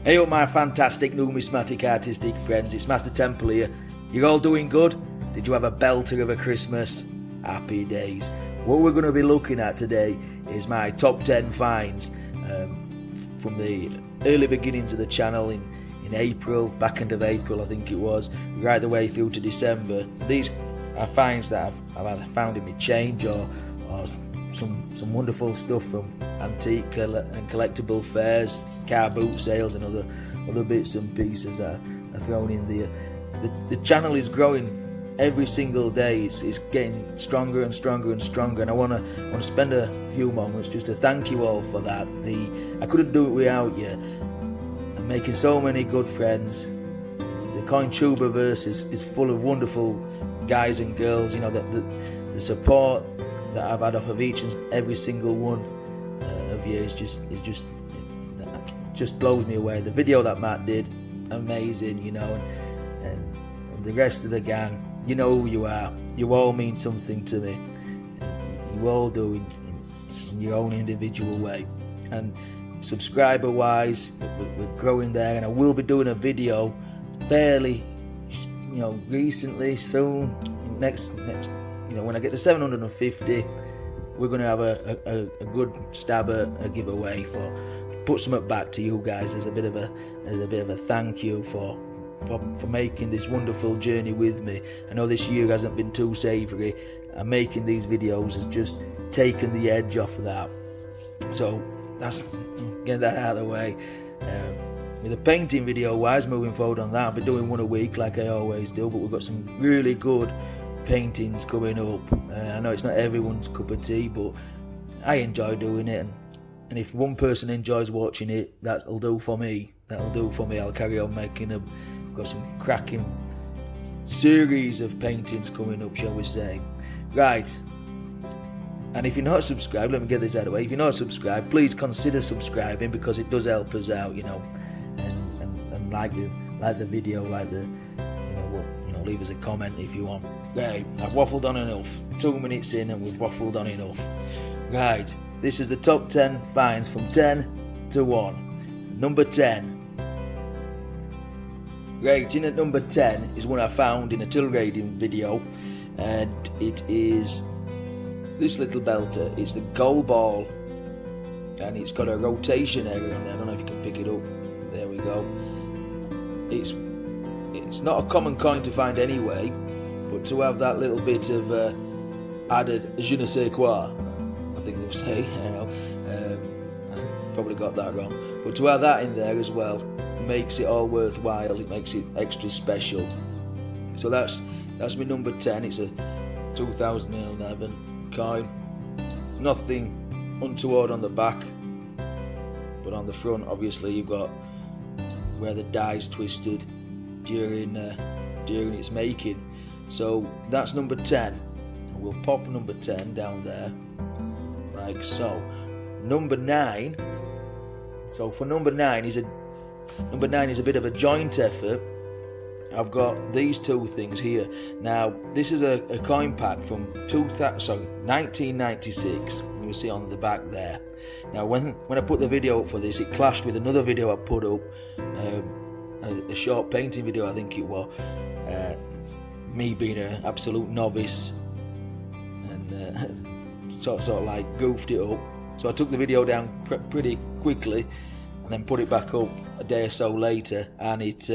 Hey up my fantastic numismatic artistic friends, it's MasterTemple here. You're all doing good? Did you have a belter of a Christmas? Happy days. What we're going to be looking at today is my top 10 finds from the early beginnings of the channel in April, back end of April I think it was, right the way through to December. These are finds that I've either found in my change or some wonderful stuff from antique and collectible fairs, car boot sales and other bits and pieces that are thrown in there. The channel is growing every single day. It's getting stronger and stronger and stronger, and I want to spend a few moments just to thank you all for that. I couldn't do it without you. I'm making so many good friends. The Cointuberverse is full of wonderful guys and girls. You know, the support that I've had off of each and every single one of you is just blows me away. The video that Matt did, amazing, you know, and the rest of the gang, you know who you are. You all mean something to me. You all do in your own individual way. And subscriber wise, we're growing there, and I will be doing a video fairly, you know, recently, soon, next, you know, when I get to 750, we're going to have a good stab at a giveaway for put something back to you guys as a bit of a thank you for making this wonderful journey with me. I know this year hasn't been too savoury, and making these videos has just taken the edge off of that. So that's getting that out of the way. With the painting video wise, moving forward on that, I'll be doing one a week like I always do, but we've got some really good paintings coming up. I know it's not everyone's cup of tea, but I enjoy doing it, and if one person enjoys watching it, that'll do for me. I'll carry on making them. We've got some cracking series of paintings coming up, shall we say. Right, and if you're not subscribed, let me get this out of the way. If you're not subscribed, please consider subscribing, because it does help us out, you know, and like the video, leave us a comment if you want. Right, I've waffled on enough. 2 minutes in and we've waffled on enough. Right, this is the top 10 finds from 10 to 1. Number 10. Right, in at number 10 is one I found in a till raiding video, and it is this little belter. It's the gold ball, and it's got a rotation area on there. I don't know if you can pick it up. There we go. It's not a common coin to find anyway, but to have that little bit of added je ne sais quoi, I think they'll say, you know, I probably got that wrong, but to have that in there as well makes it all worthwhile. It makes it extra special. So that's my number 10. It's a 2011 coin. Nothing untoward on the back, but on the front obviously you've got where the die's twisted during its making. So that's number 10. We'll pop number 10 down there like so. Number 9. So for number 9 is a bit of a joint effort. I've got these two things here. Now this is a coin pack from 1996. You see on the back there. Now when I put the video up for this, it clashed with another video I put up, a short painting video I think it was. Me being an absolute novice and sort of like goofed it up. So I took the video down pretty quickly and then put it back up a day or so later, and it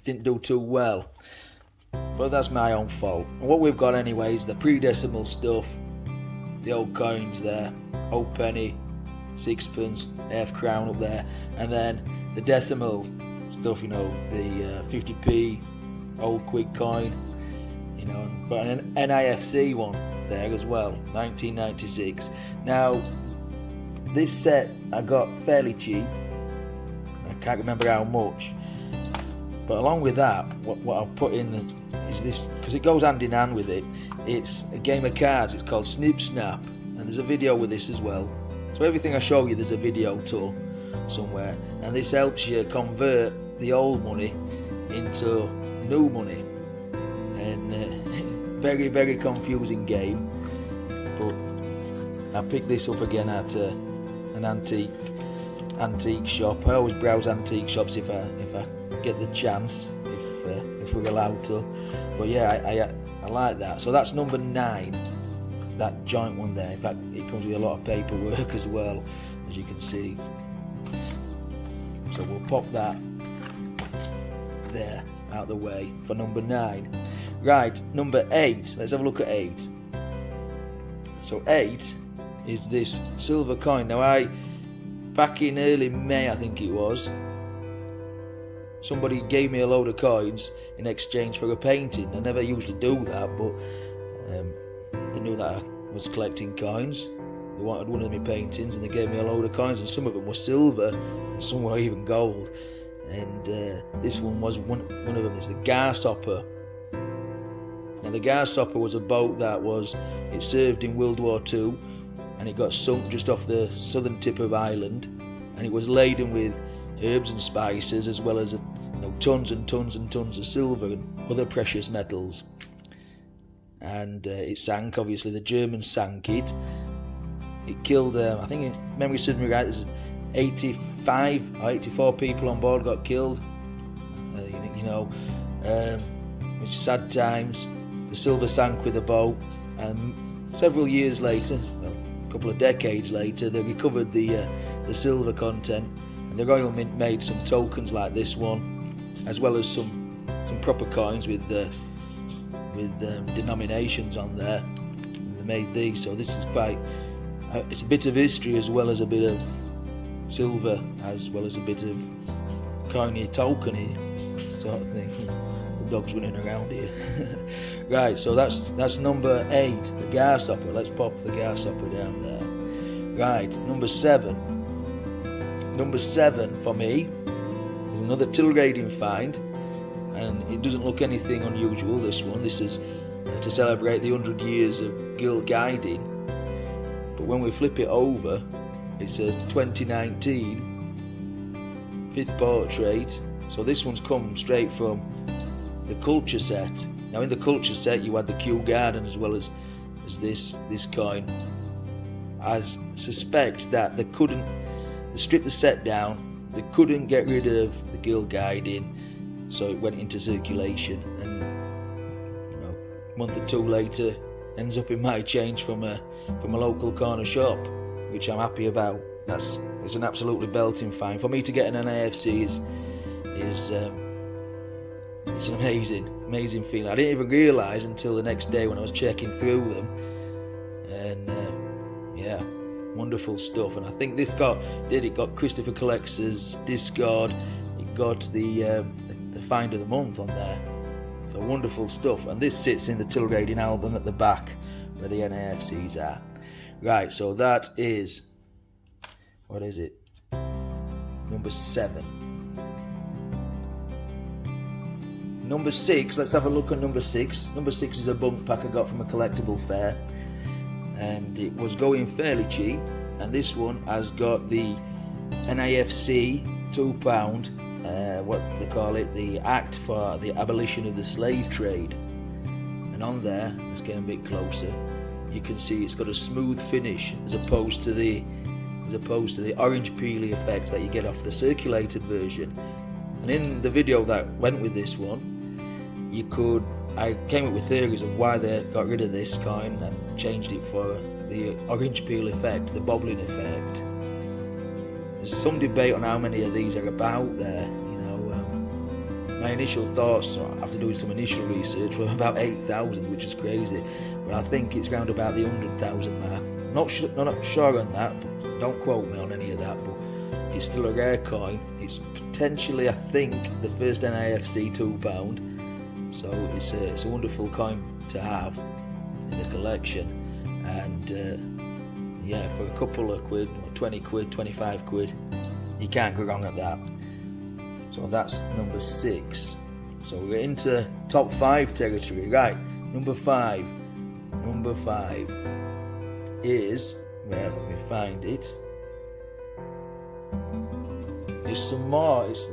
didn't do too well. But that's my own fault. And what we've got anyway is the pre-decimal stuff, the old coins there, old penny, sixpence, half crown up there, and then the decimal stuff, you know, the 50p old quick coin, you know, but an NIFC one there as well, 1996. Now this set I got fairly cheap. I can't remember how much, but along with that, what I'll put in is this, because it goes hand in hand with it. It's a game of cards. It's called Snip Snap, and there's a video with this as well. So everything I show you, there's a video to somewhere, and this helps you convert the old money into new money, and very, very confusing game. But I picked this up again at an antique antique shop. I always browse antique shops if I get the chance, if we're allowed to. But yeah, I like that. So that's number 9, that joint one there. In fact, it comes with a lot of paperwork as well, as you can see. So we'll pop that there out of the way for number 9. Right, number 8. Let's have a look at 8. So 8 is this silver coin. Now back in early May, I think it was, somebody gave me a load of coins in exchange for a painting. I never usually do that, but they knew that I was collecting coins. They wanted one of my paintings and they gave me a load of coins, and some of them were silver and some were even gold. And this one was one of them is the Grasshopper. Now the Grasshopper was a boat it served in World War II, and it got sunk just off the southern tip of Ireland, and it was laden with herbs and spices, as well as tons and tons and tons of silver and other precious metals. And it sank. Obviously the Germans sank it. It killed, I think, if memory serves me right, there's 85 or 84 people on board got killed. Which is sad times. The silver sank with the boat, and several years later, a couple of decades later, they recovered the silver content, and the Royal Mint made some tokens like this one, as well as some proper coins with denominations on there. And they made these, so this is quite. It's a bit of history as well as a bit of silver, as well as a bit of coiny, tokeny sort of thing. The dog's running around here. Right, so that's number 8, the Grasshopper. Let's pop the Grasshopper down there. Right, number 7. Number 7 for me is another Tilgrading find, and it doesn't look anything unusual. This is to celebrate the 100 years of guild guiding. But when we flip it over, it's a 2019 5th portrait. So this one's come straight from the culture set. Now in the culture set you had the Kew Garden as well as this coin. I suspect that they stripped the set down, they couldn't get rid of the guild guiding, so it went into circulation, and a month or 2 later ends up in my change from a local corner shop, which I'm happy about. It's an absolutely belting find. For me to get an NAFC is it's an amazing feeling. I didn't even realise until the next day when I was checking through them, and wonderful stuff. And I think this got Christopher Collector's Discord. It got the find of the month on there. So wonderful stuff. And this sits in the Tilgrading album at the back where the NAFCs are. Right, so that is, what is it? Number 7. Number 6, let's have a look at number 6. Number 6 is a bunk pack I got from a collectible fair, and it was going fairly cheap. And this one has got the NAFC £2, what they call it, the Act for the Abolition of the Slave Trade. And on there, let's get a bit closer, you can see it's got a smooth finish as opposed to the orange peely effect that you get off the circulated version. And in the video that went with this one, I came up with theories of why they got rid of this coin and changed it for the orange peel effect, the bobbling effect. There's some debate on how many of these are about there. My initial thoughts, after doing some initial research, were about 8,000, which is crazy. But I think it's round about the 100,000 mark. Not sure on that, but don't quote me on any of that. But it's still a rare coin. It's potentially, I think, the first NAFC £2. So it's a wonderful coin to have in the collection. And for a couple of quid, 20 quid, 25 quid, you can't go wrong at that. So that's number 6. So we're into top 5 territory. Right, number 5 is, where let me find it,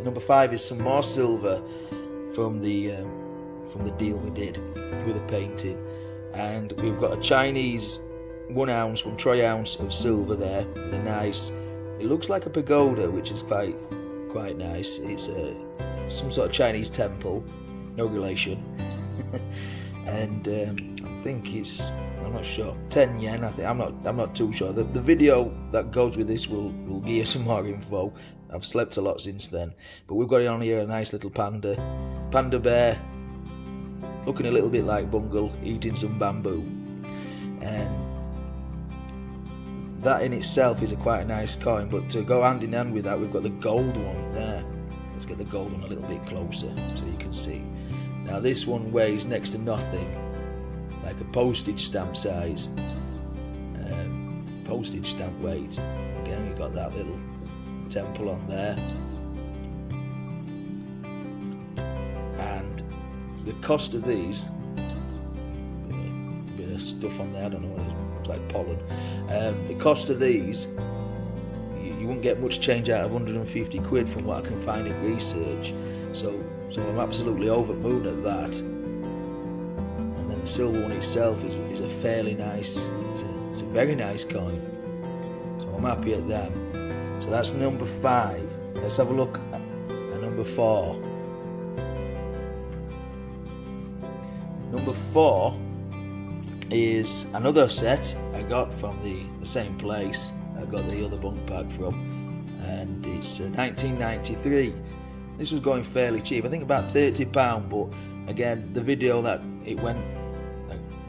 number 5 is some more silver from the deal we did with the painting. And we've got a Chinese 1 troy ounce of silver there with a nice It looks like a pagoda, which is quite nice. It's some sort of Chinese temple, no relation. And I think I'm not sure, 10 yen. I think I'm not too sure. The video that goes with this will give you some more info. I've slept a lot since then, but we've got it on here, a nice little panda bear, looking a little bit like Bungle, eating some bamboo, and that in itself is quite a nice coin. But to go hand in hand with that, we've got the gold one there. Let's get the gold one a little bit closer so you can see. Now this one weighs next to nothing, like a postage stamp size, postage stamp weight. Again, you've got that little temple on there, and the cost of these, a bit of stuff on there, I don't know what it is, it's like pollen. The cost of these, you won't get much change out of 150 quid from what I can find in research, so I'm absolutely over the moon at that. And then the silver one itself is a fairly nice, it's a very nice coin, so I'm happy at them. So that's number 5. Let's have a look at number 4. Number 4 is another set I got from the same place I got the other bunk pack from, and it's 1993. This was going fairly cheap, I think about £30, but again, the video that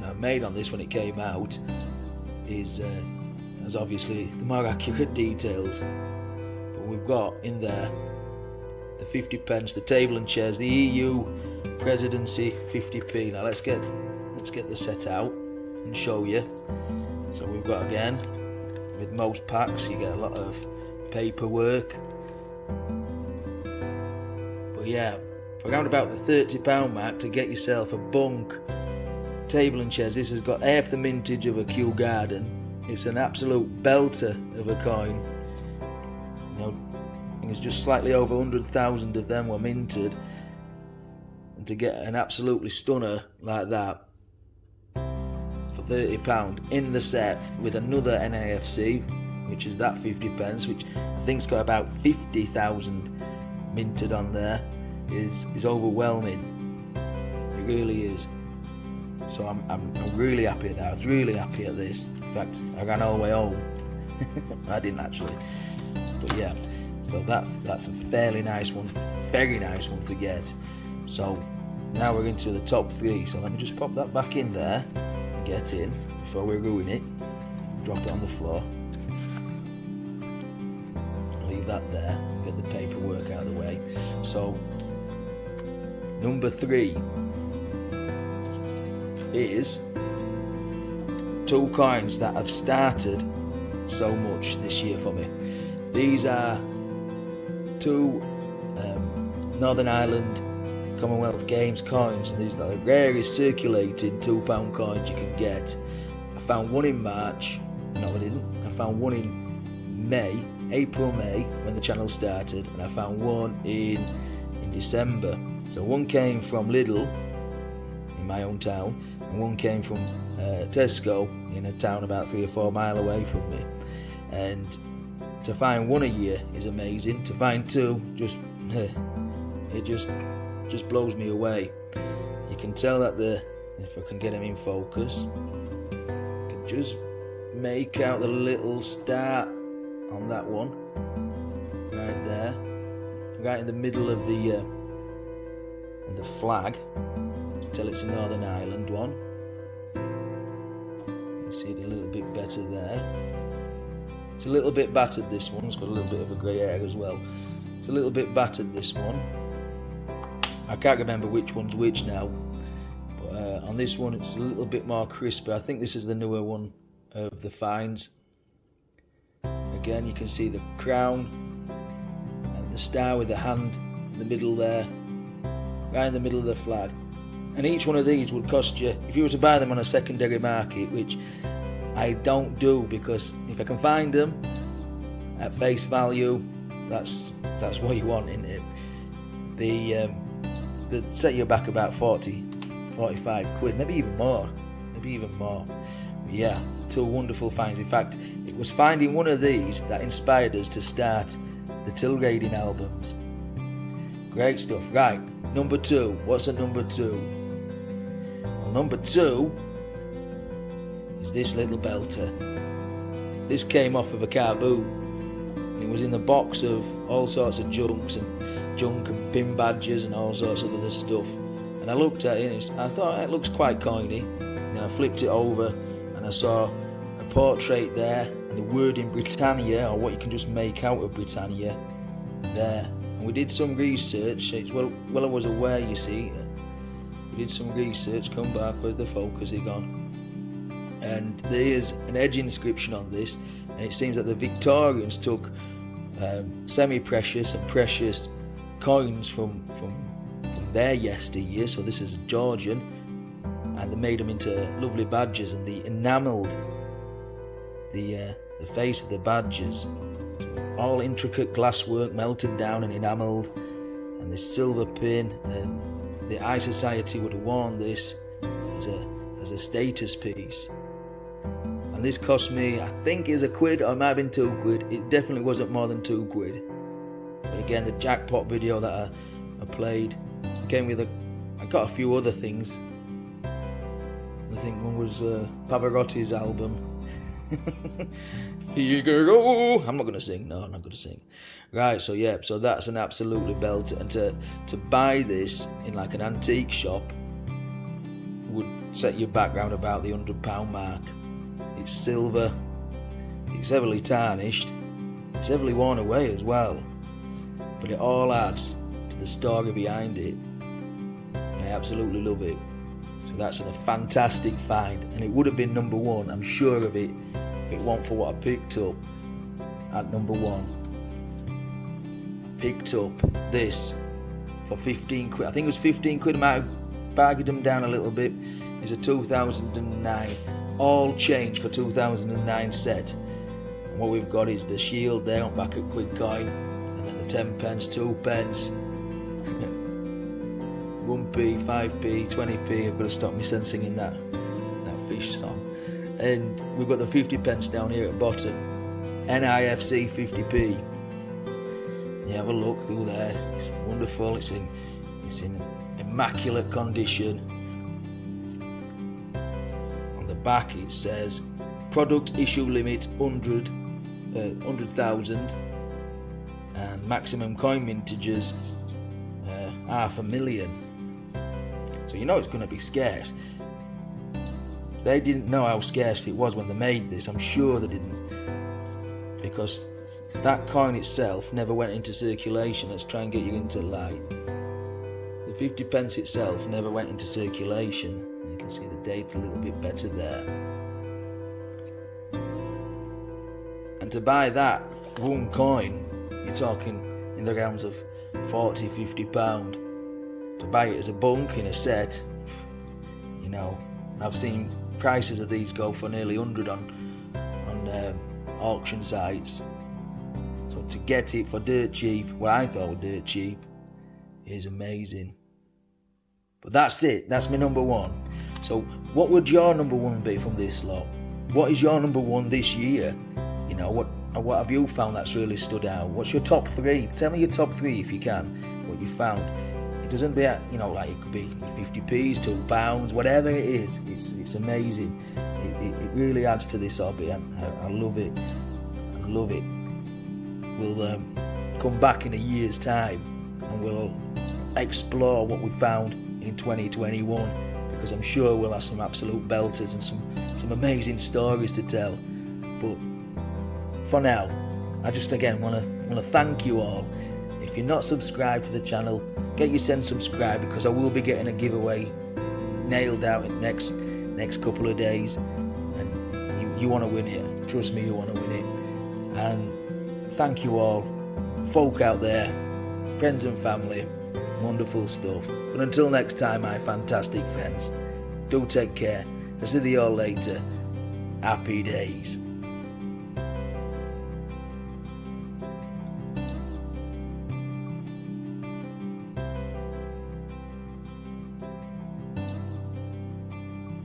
I made on this when it came out has obviously the more accurate details. But we've got in there the 50p, the table and chairs, the EU presidency 50p. Now let's get the set out and show you. So we've got, again, with most packs you get a lot of paperwork, but yeah, for around about the £30 mark to get yourself a bunk, table and chairs. This has got half the mintage of a Kew Garden. It's an absolute belter of a coin. You know, I think it's just slightly over 100,000 of them were minted, and to get an absolutely stunner like that for £30 in the set with another NAFC, which is that 50p, which I think's got about 50,000 minted on there, is overwhelming. It really is. So I'm really happy at that. I was really happy at this. In fact, I ran all the way home. I didn't actually, but yeah. So that's a fairly nice one, very nice one to get. So now we're into the top 3. So let me just pop that back in there, and get in before we ruin it. Drop it on the floor. Leave that there. Get the paperwork out of the way. So number 3 is 2 coins that have started so much this year for me. These are 2 Northern Ireland Commonwealth Games coins, and these are the rarest circulating £2 coins you can get. I found one in March. No, I didn't. I found one in April, May, when the channel started, and I found one in December. So one came from Lidl in my own town, and one came from Tesco in a town about 3 or 4 miles away from me. And to find one a year is amazing. To find 2, it just blows me away. You can tell that if I can get them in focus, I can just make out the little star on that one, right there, right in the middle of the flag. To tell it's a Northern Ireland one. You see it a little bit better there. It's a little bit battered, this one. It's got a little bit of a grey hair as well. It's a little bit battered, this one. I can't remember which one's which now, but on this one it's a little bit more crisper. I think this is the newer one of the finds. Again, you can see the crown and the star with the hand in the middle there, right in the middle of the flag. And each one of these would cost you, if you were to buy them on a secondary market, which I don't do, because if I can find them at face value, that's what you want, isn't it? They set you back about 40, 45 quid, maybe even more maybe even more. But yeah, two wonderful finds. In fact, it was finding one of these that inspired us to start the Tilgrading albums. Great stuff. Right, number 2. What's at number 2? Well, number 2 is this little belter. This came off of a car boot. It was in the box of all sorts of junk and pin badges and all sorts of other stuff. And I looked at it and I thought it looks quite coiny. And I flipped it over and I saw a portrait there and the wording Britannia, or what you can just make out of Britannia, there. And we did some research. It's well I was aware, you see. We did some research. Come back, where's the focus gone? And there is an edge inscription on this, and it seems that the Victorians took semi-precious and precious coins from their yesteryear, so this is Georgian, and they made them into lovely badges, and they enamelled the face of the badges, all intricate glasswork melted down and enamelled, and this silver pin, and the High Society would have worn this as a status piece. And this cost me, I think it was £1, or it might have been £2. It definitely wasn't more than £2. But again, the jackpot video that I played came with I got a few other things. I think one was Pavarotti's album. Figaro. I'm not going to sing. No, I'm not going to sing. Right, so yeah, so that's an absolutely belt. And to buy this in like an antique shop would set you back round about the £100 mark. It's silver, it's heavily tarnished, it's heavily worn away as well, but it all adds to the story behind it, and I absolutely love it. So that's a fantastic find, and it would have been number 1, I'm sure of it, if it weren't for what I picked up at number 1. I picked up this for £15. I think it was £15. I might have bargained them down a little bit. It's a 2009 all change for 2009 set, and what we've got is the shield there on back at Quick Coin, and then the 10 pence, 2 pence, 1p, 5p, 20p. I've got to stop me singing that fish song. And we've got the 50 pence down here at the bottom, NIFC 50p. You have a look through there, it's wonderful, it's in immaculate condition. Back it says product issue limit 100,000 and maximum coin mintages 500,000. So you know it's going to be scarce. They didn't know how scarce it was when they made this. I'm sure they didn't, because that coin itself never went into circulation. Let's try and get you into light. The 50 pence itself never went into circulation. You can see the date a little bit better there. And to buy that one coin, you're talking in the realms of £40-50. To buy it as a bunk in a set, you know, I've seen prices of these go for nearly 100 on auction sites. So to get it for dirt cheap, what I thought was dirt cheap, is amazing. But that's it, that's my number 1. So what would your number 1 be from this lot? What is your number 1 this year? You know, what have you found that's really stood out? What's your top 3? Tell me your top 3 if you can, what you found. It doesn't be, you know, like it could be 50p's, £2, whatever it is. It's amazing. It really adds to this hobby, and I love it. I love it. We'll come back in a year's time and we'll explore what we found in 2021, because I'm sure we'll have some absolute belters and some amazing stories to tell. But for now, I just again want to thank you all. If you're not subscribed to the channel, get yourself subscribed, because I will be getting a giveaway nailed out in next couple of days, and you want to win it. Trust me, you want to win it. And thank you all, folk out there, friends and family. Wonderful stuff. But until next time, my fantastic friends, do take care. I'll see you all later. Happy days.